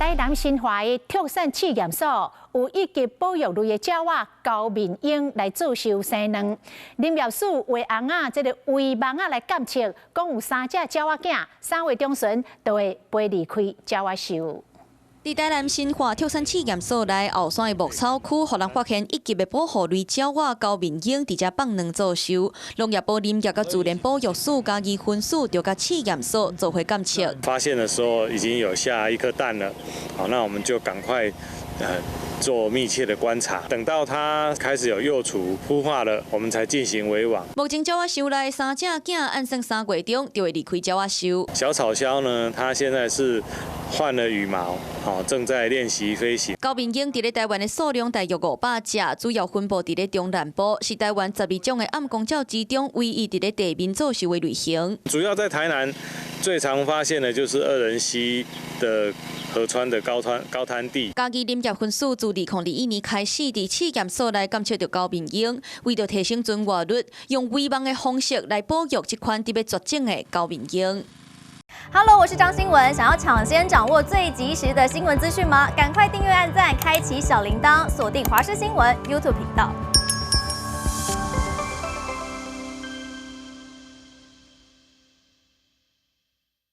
台南新华的畜产试验所有一级保育类的鸟仔高面鹰来自授生卵。林业署为翁仔这个为盲仔来监测，共有3只鸟仔囝，3月中旬就会飞离开鸟仔秀。 伫台南新化畜产试验所内后山的牧草区，互人发现一级的保护类鸟仔高面鹰伫遮放卵做收。农业部林业甲自然保育署家己分署就甲试验所做回监测。发现的时候已经有下1颗蛋了，好，那我们就赶快做密切的观察，等到它开始有幼雏孵化了，我们才进行围网。目前鸟仔秀内3只囝按算3月中就会离开鸟仔秀。小草鸮呢，它现在是换了羽毛，好，正在练习飞行。高面鹰伫咧台湾的数量大约500只，主要分布伫咧中南部，是台湾12种的暗光鸟之中唯一伫咧地面做收的类型。主要在台南最常发现的就是二仁溪的河川的高滩地。嘉义林业分署自2021年开始，伫试验所内监测到高面鹰，为着提升存活率，用微网的方式来保育这款特别绝种的高面鹰。Hello， 我是张新文。想要抢先掌握最及时的新闻资讯吗？赶快订阅、按赞、开启小铃铛，锁定华视新闻 YouTube 频道。